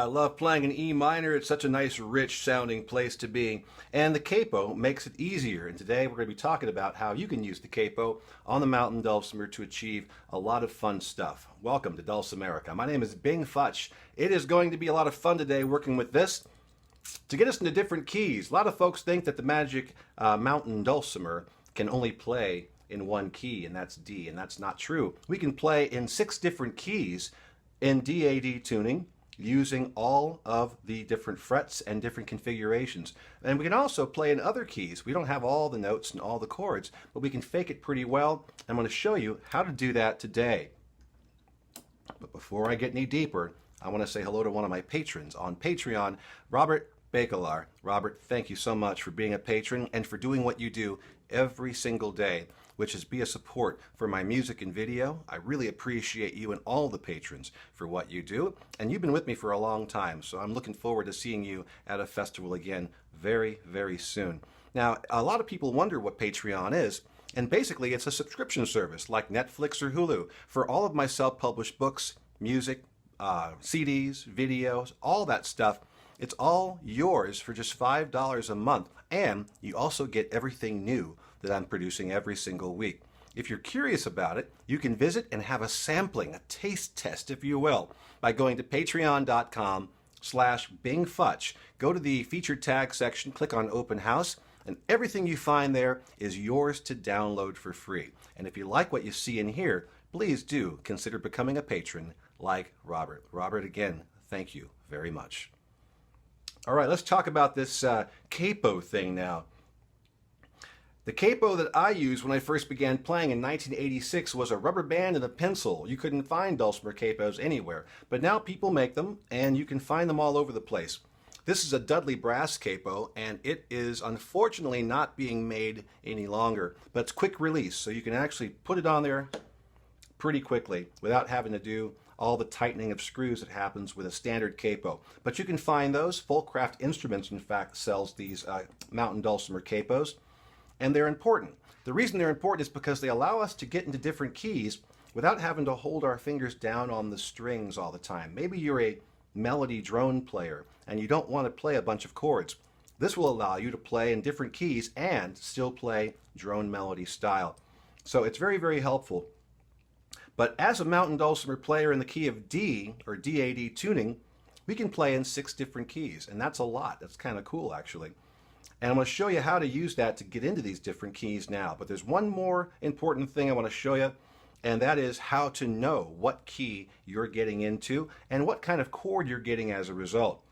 I love playing in E minor. It's such a nice, rich sounding place to be. And the capo makes it easier. And today we're going to be talking about how you can use the capo on the mountain dulcimer to achieve a lot of fun stuff. Welcome to Dulcimerica. My name is Futch. It is going to be a lot of fun today working with this to get us into different keys. A lot of folks think that the magic mountain dulcimer can only play in one key, and that's D, and that's not true. We can play in 6 different keys in DAD tuning using all of the different frets and different configurations. And we can also play in other keys. We don't have all the notes and all the chords, but we can fake it pretty well. I'm going to show you how to do that today. But before I get any deeper, I want to say hello to one of my patrons on Patreon, Robert Bacalar. Robert, thank you so much for being a patron and for doing what you do every single day, which is be a support for my music and video. I really appreciate you and all the patrons for what you do. And you've been with me for a long time, so I'm looking forward to seeing you at a festival again very, very soon. Now, a lot of people wonder what Patreon is, and basically it's a subscription service like Netflix or Hulu for all of my self-published books, music, CDs, videos, all that stuff. It's all yours for just $5 a month, and you also get everything new that I'm producing every single week. If you're curious about it, you can visit and have a sampling, a taste test, if you will, by going to patreon.com/BingFutch. Go to the featured tag section, click on Open House, and everything you find there is yours to download for free. And if you like what you see in here, please do consider becoming a patron like Robert. Robert, again, thank you very much. All right, let's talk about this capo thing now. The capo that I used when I first began playing in 1986 was a rubber band and a pencil. You couldn't find dulcimer capos anywhere, but now people make them and you can find them all over the place. This is a Dudley brass capo, and it is unfortunately not being made any longer, but it's quick release, so you can actually put it on there pretty quickly without having to do all the tightening of screws that happens with a standard capo. But you can find those. Fullcraft Instruments, in fact, sells these mountain dulcimer capos, and they're important. The reason they're important is because they allow us to get into different keys without having to hold our fingers down on the strings all the time. Maybe you're a melody drone player and you don't want to play a bunch of chords. This will allow you to play in different keys and still play drone melody style. So it's very, very helpful. But as a mountain dulcimer player in the key of D, or DAD tuning, we can play in 6 different keys, and that's a lot. That's kind of cool, actually. And I'm going to show you how to use that to get into these different keys now. But there's one more important thing I want to show you, and that is how to know what key you're getting into and what kind of chord you're getting as a result.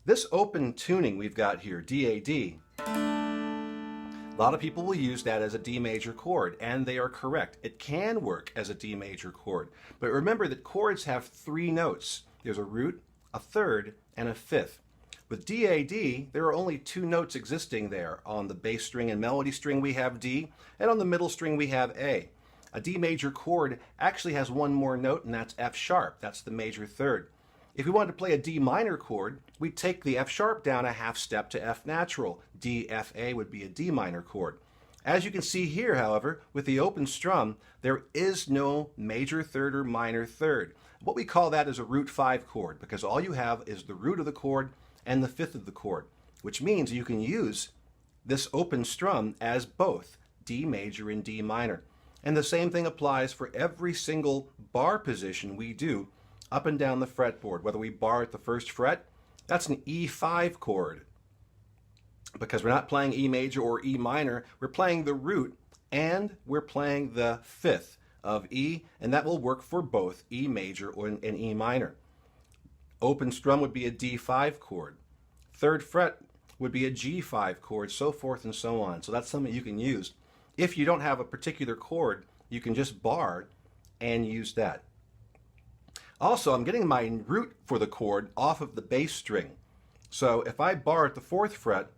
This open tuning we've got here, DAD, a lot of people will use that as a D major chord, and they are correct. It can work as a D major chord. But remember that chords have 3 notes. There's a root, a third, and a fifth. With DAD, there are only 2 notes existing there. On the bass string and melody string we have D, and on the middle string we have A. A D major chord actually has 1 more note, and that's F sharp. That's the major third. If we wanted to play a D minor chord, we'd take the F sharp down a half step to F natural. D, F, A would be a D minor chord. As you can see here, however, with the open strum, there is no major third or minor third. What we call that is a root 5 chord, because all you have is the root of the chord and the fifth of the chord, which means you can use this open strum as both D major and D minor. And the same thing applies for every single bar position we do up and down the fretboard. Whether we bar at the 1st fret, that's an E5 chord. Because we're not playing E major or E minor, we're playing the root and we're playing the fifth of E, and that will work for both E major and E minor. Open strum would be a D5 chord. 3rd fret would be a G5 chord, so forth and so on. So that's something you can use. If you don't have a particular chord, you can just bar and use that. Also, I'm getting my root for the chord off of the bass string. So if I bar at the 4th fret,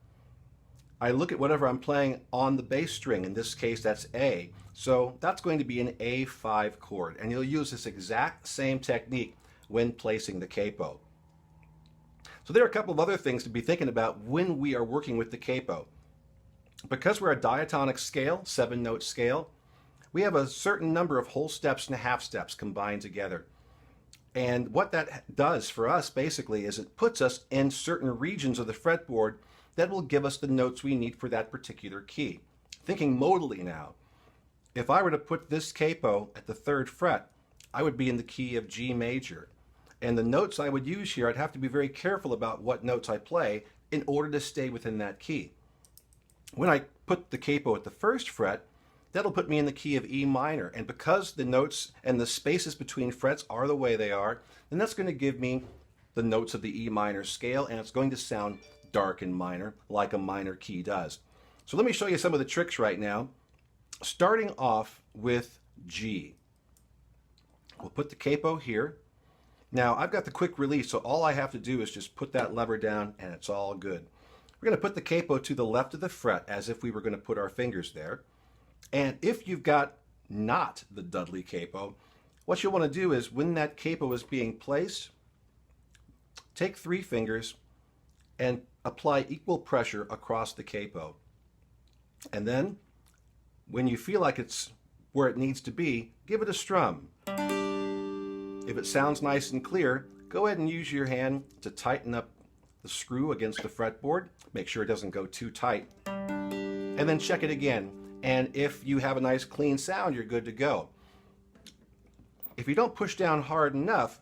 I look at whatever I'm playing on the bass string. In this case, that's A. So that's going to be an A5 chord. And you'll use this exact same technique when placing the capo. So there are a couple of other things to be thinking about when we are working with the capo. Because we're a diatonic scale, 7-note scale, we have a certain number of whole steps and half steps combined together. And what that does for us basically is it puts us in certain regions of the fretboard that will give us the notes we need for that particular key. Thinking modally now, if I were to put this capo at the 3rd fret, I would be in the key of G major. And the notes I would use here, I'd have to be very careful about what notes I play in order to stay within that key. When I put the capo at the 1st fret, that'll put me in the key of E minor. And because the notes and the spaces between frets are the way they are, then that's going to give me the notes of the E minor scale, and it's going to sound dark and minor like a minor key does. So let me show you some of the tricks right now, starting off with G. We'll put the capo here. Now I've got the quick release, so all I have to do is just put that lever down and it's all good. We're going to put the capo to the left of the fret as if we were going to put our fingers there. And if you've got not the Dudley capo, what you'll want to do is when that capo is being placed, take 3 fingers and apply equal pressure across the capo. And then when you feel like it's where it needs to be, give it a strum. If it sounds nice and clear, go ahead and use your hand to tighten up the screw against the fretboard. Make sure it doesn't go too tight. And then check it again. And if you have a nice clean sound, you're good to go. If you don't push down hard enough,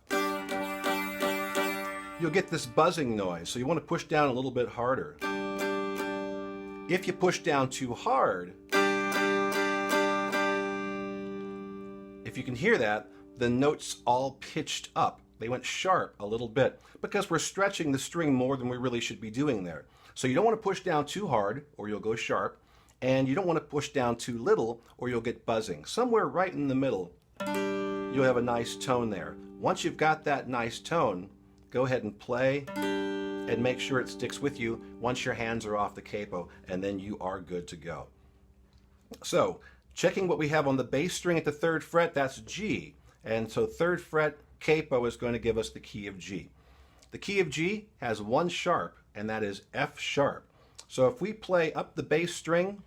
you'll get this buzzing noise. So you want to push down a little bit harder. If you push down too hard, if you can hear that, the notes all pitched up. They went sharp a little bit because we're stretching the string more than we really should be doing there. So you don't want to push down too hard or you'll go sharp, and you don't want to push down too little or you'll get buzzing. Somewhere right in the middle, you'll have a nice tone there. Once you've got that nice tone, go ahead and play and make sure it sticks with you once your hands are off the capo, and then you are good to go. So checking what we have on the bass string at the 3rd fret, that's G. And so 3rd fret capo is going to give us the key of G. The key of G has 1 sharp, and that is F sharp. So if we play up the bass string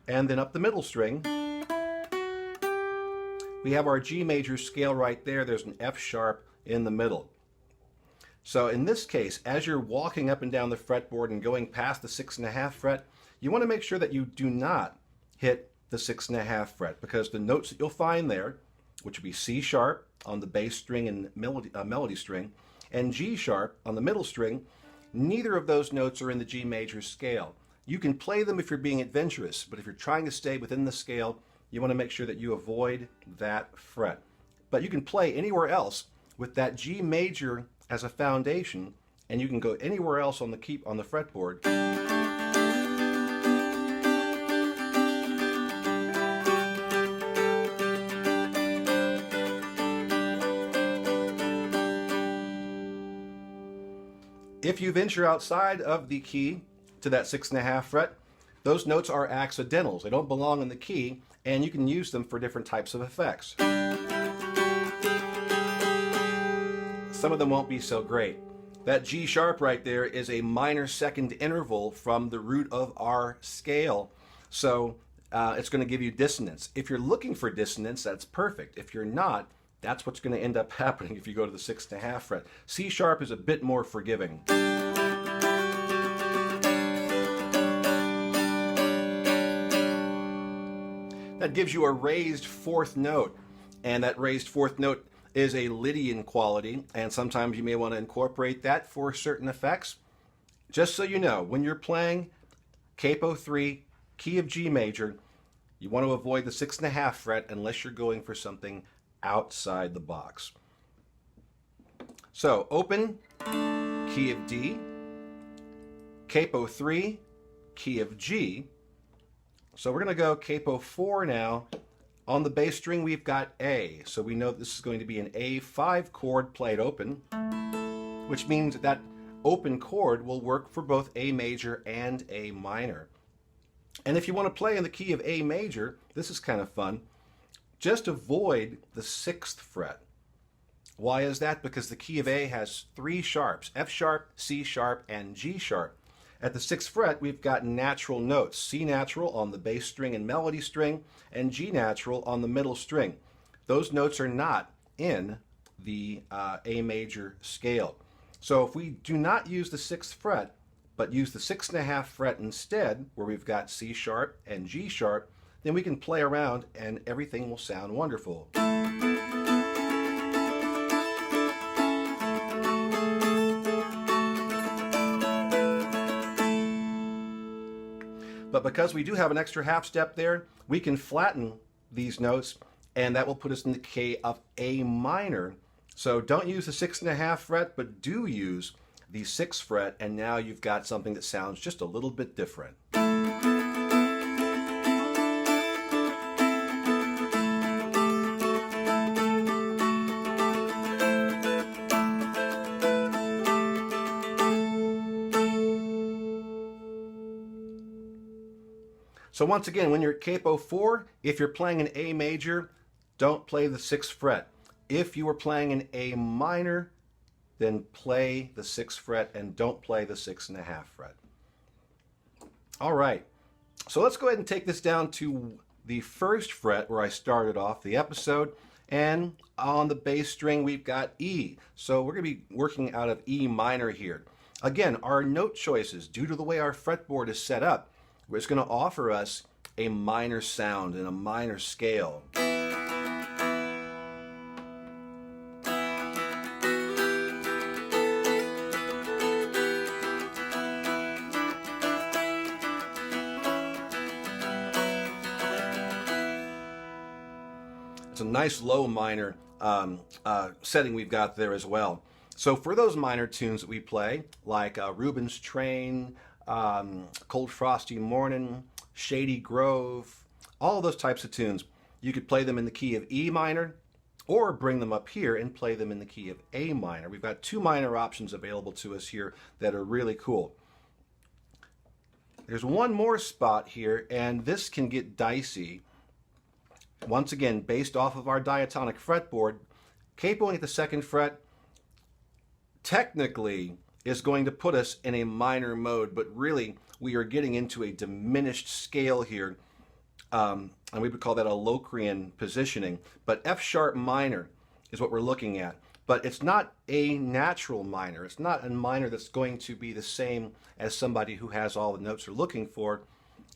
and then up the middle string, we have our G major scale right there. There's an F sharp in the middle. So in this case, as you're walking up and down the fretboard and going past the 6.5 fret, you want to make sure that you do not hit the 6.5 fret, because the notes that you'll find there, which will be C sharp on the bass string and melody string, and G sharp on the middle string, neither of those notes are in the G major scale. You can play them if you're being adventurous, but if you're trying to stay within the scale, you want to make sure that you avoid that fret. But you can play anywhere else with that G major as a foundation, and you can go anywhere else on the fretboard. If you venture outside of the key to that 6.5 fret, those notes are accidentals. They don't belong in the key, and you can use them for different types of effects. Some of them won't be so great. That G sharp right there is a minor second interval from the root of our scale, so it's going to give you dissonance. If you're looking for dissonance, that's perfect. If you're not, that's what's going to end up happening if you go to the 6.5 fret. C sharp is a bit more forgiving. That gives you a raised 4th note, and that raised 4th note is a Lydian quality, and sometimes you may want to incorporate that for certain effects. Just so you know, when you're playing capo 3, key of G major, you want to avoid the 6.5 fret unless you're going for something outside the box. So open, key of D, capo 3, key of G. So we're going to go capo 4 now. On the bass string we've got A, so we know this is going to be an A5 chord played open, which means that open chord will work for both A major and A minor. And if you want to play in the key of A major, this is kind of fun. Just avoid the 6th fret. Why is that? Because the key of A has 3 sharps, F sharp, C sharp, and G sharp. At the 6th fret, we've got natural notes, C natural on the bass string and melody string, and G natural on the middle string. those notes are not in the A major scale. So if we do not use the 6th fret, but use the 6.5 fret instead, where we've got C sharp and G sharp, then we can play around and everything will sound wonderful. But because we do have an extra half step there, we can flatten these notes, and that will put us in the key of A minor. So don't use the 6.5 fret, but do use the 6th fret, and now you've got something that sounds just a little bit different. So once again, when you're at Capo 4, if you're playing an A major, don't play the 6th fret. If you are playing an A minor, then play the 6th fret and don't play the 6.5 fret. All right, so let's go ahead and take this down to the 1st fret where I started off the episode, and on the bass string we've got E. So we're going to be working out of E minor here. Again, our note choices, due to the way our fretboard is set up, it's going to offer us a minor sound and a minor scale. It's a nice low minor setting we've got there as well. So for those minor tunes that we play, like Reuben's Train, Cold Frosty Morning, Shady Grove, all those types of tunes, you could play them in the key of E minor or bring them up here and play them in the key of A minor. We've got 2 minor options available to us here that are really cool. There's one more spot here, and this can get dicey. Once again, based off of our diatonic fretboard, capoing at the 2nd fret technically is going to put us in a minor mode, but really we are getting into a diminished scale here, and we would call that a Locrian positioning. But F sharp minor is what we're looking at. But it's not a natural minor. It's not a minor that's going to be the same as somebody who has all the notes they're looking for.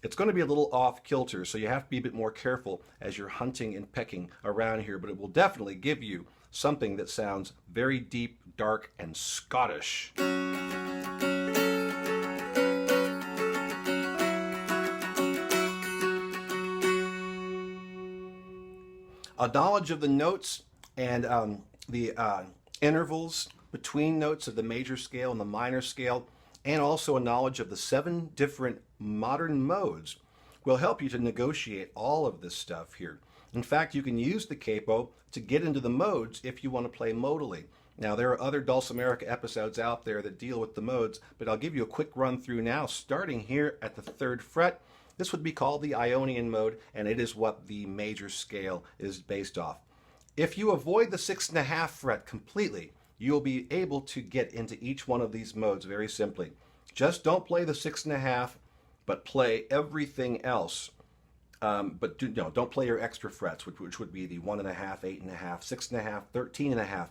It's going to be a little off kilter, so you have to be a bit more careful as you're hunting and pecking around here, but it will definitely give you something that sounds very deep, dark, and Scottish. A knowledge of the notes and the intervals between notes of the major scale and the minor scale, and also a knowledge of the 7 different modern modes will help you to negotiate all of this stuff here. In fact, you can use the capo to get into the modes if you want to play modally. Now, there are other Dulcimerica episodes out there that deal with the modes, but I'll give you a quick run through now, starting here at the 3rd fret. This would be called the Ionian mode, and it is what the major scale is based off. If you avoid the 6.5 fret completely, you'll be able to get into each one of these modes very simply. Just don't play the 6.5, but play everything else. But don't play your extra frets, which would be the 1.5, 8.5, 6.5, 13.5.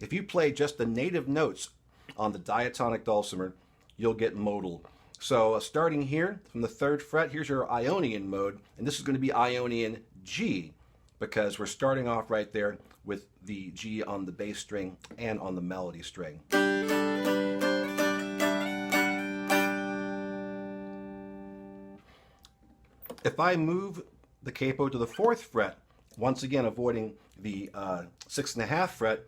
If you play just the native notes on the diatonic dulcimer, you'll get modal. So starting here from the 3rd fret, here's your Ionian mode, and this is going to be Ionian G, because we're starting off right there with the G on the bass string and on the melody string. If I move the capo to the 4th fret, once again avoiding the 6.5 fret,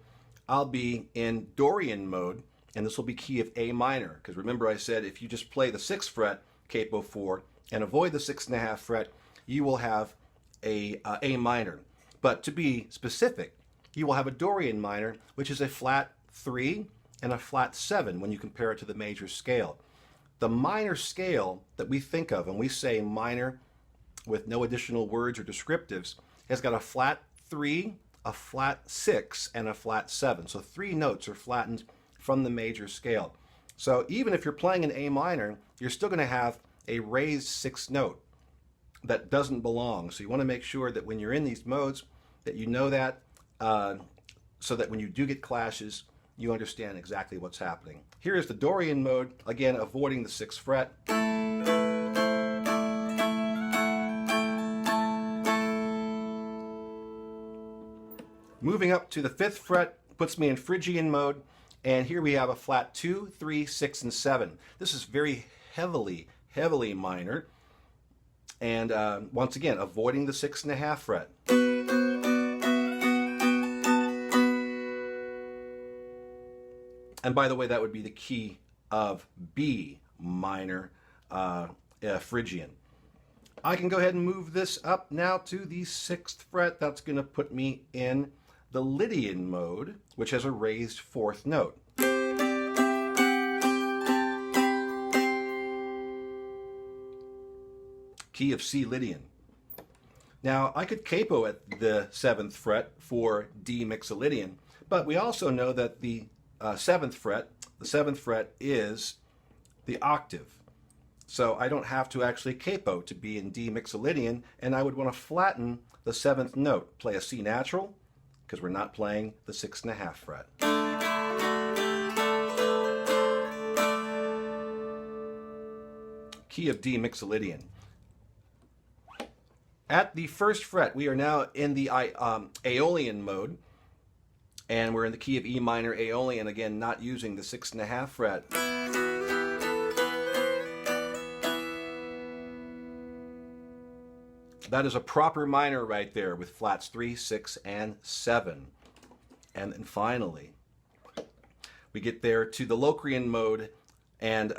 I'll be in Dorian mode, and this will be key of A minor, because remember I said if you just play the 6th fret, capo 4, and avoid the 6.5 fret, you will have a minor. But to be specific, you will have a Dorian minor, which is a flat 3 and a flat 7 when you compare it to the major scale. The minor scale that we think of when we say minor with no additional words or descriptives has got a flat 3, a flat 6, and a flat 7. So 3 notes are flattened from the major scale. So even if you're playing an A minor, you're still going to have a raised 6th note that doesn't belong. So you want to make sure that when you're in these modes that you know that, so that when you do get clashes, you understand exactly what's happening. Here is the Dorian mode, again avoiding the 6th fret. Moving up to the 5th fret puts me in Phrygian mode, and here we have a flat 2, 3, 6, and 7. This is very heavily minor, and once again avoiding the 6.5 fret. And by the way, that would be the key of B minor Phrygian. I can go ahead and move this up now to the 6th fret. That's going to put me in the Lydian mode, which has a raised 4th note. Key of C Lydian. Now, I could capo at the 7th fret for D Mixolydian, but we also know that the 7th fret is the octave. So I don't have to actually capo to be in D Mixolydian, and I would want to flatten the 7th note. Play a C natural, because we're not playing the 6.5 fret. Key of D Mixolydian. At the 1st fret, we are now in the Aeolian mode, and we're in the key of E minor Aeolian, again not using the 6.5 fret. That is a proper minor right there with flats 3, 6, and 7. And then finally, we get there to the Locrian mode, and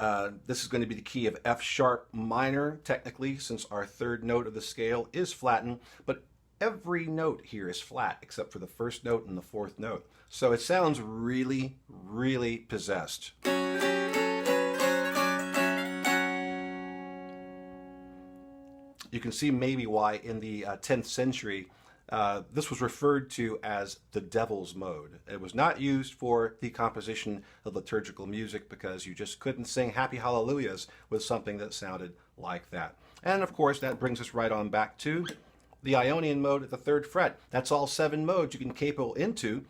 this is going to be the key of F sharp minor, technically, since our 3rd note of the scale is flattened, but every note here is flat except for the 1st note and the 4th note. So it sounds really, really possessed. You can see maybe why in the 10th century this was referred to as the devil's mode. It was not used for the composition of liturgical music because you just couldn't sing happy hallelujahs with something that sounded like that. And of course that brings us right on back to the Ionian mode at the 3rd fret. That's all 7 modes you can capo into,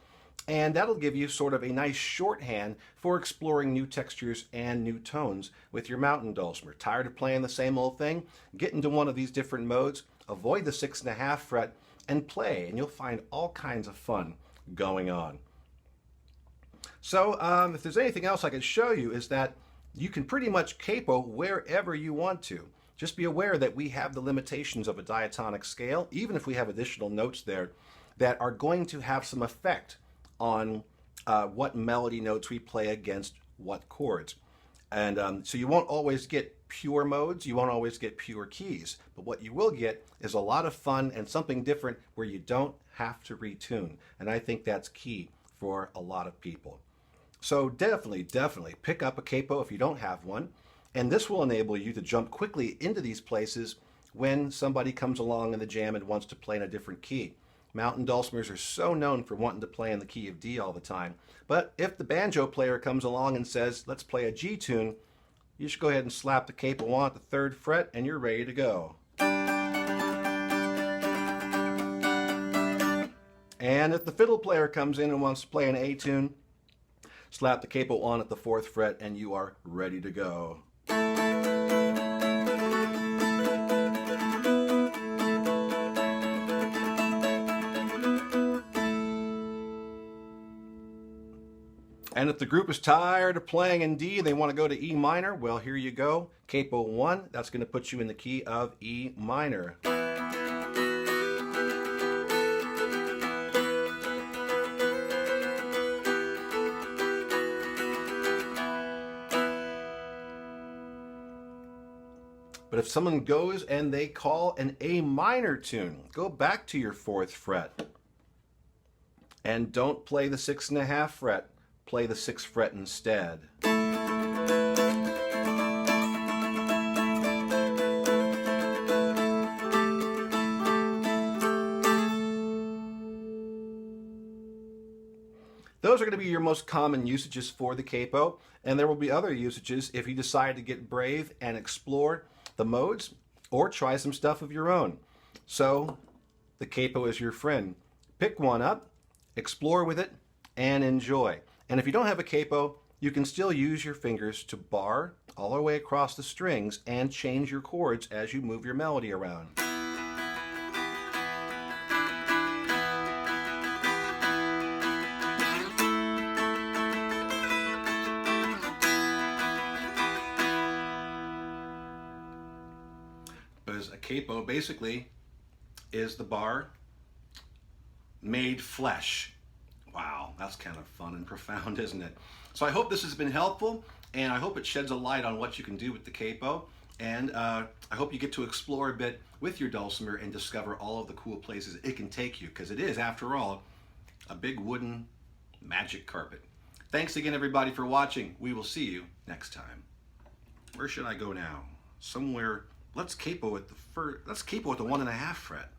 and that'll give you sort of a nice shorthand for exploring new textures and new tones with your mountain dulcimer. Tired of playing the same old thing? Get into one of these different modes, avoid the 6.5 fret, and play, and you'll find all kinds of fun going on. So if there's anything else I could show you is that you can pretty much capo wherever you want to. Just be aware that we have the limitations of a diatonic scale, even if we have additional notes there, that are going to have some effect on what melody notes we play against what chords. And so you won't always get pure modes, you won't always get pure keys, but what you will get is a lot of fun and something different where you don't have to retune. And I think that's key for a lot of people. So definitely pick up a capo if you don't have one, and this will enable you to jump quickly into these places when somebody comes along in the jam and wants to play in a different key. Mountain dulcimers are so known for wanting to play in the key of D all the time. But if the banjo player comes along and says, let's play a G tune, you should go ahead and slap the capo on at the 3rd fret and you're ready to go. And if the fiddle player comes in and wants to play an A tune, slap the capo on at the 4th fret and you are ready to go. And if the group is tired of playing in D and they want to go to E minor, well, here you go. Capo 1, that's going to put you in the key of E minor. But if someone goes and they call an A minor tune, go back to your 4th fret. And don't play the 6.5 fret. Play the 6th fret instead. Those are going to be your most common usages for the capo, and there will be other usages if you decide to get brave and explore the modes or try some stuff of your own. So the capo is your friend. Pick one up, explore with it, and enjoy. And if you don't have a capo, you can still use your fingers to bar all the way across the strings and change your chords as you move your melody around. Because a capo basically is the bar made flesh. Wow, that's kind of fun and profound, isn't it? So I hope this has been helpful, and I hope it sheds a light on what you can do with the capo, and I hope you get to explore a bit with your dulcimer and discover all of the cool places it can take you, because it is, after all, a big wooden magic carpet. Thanks again, everybody, for watching. We will see you next time. Where should I go now? Somewhere. Let's capo at the 1.5 fret.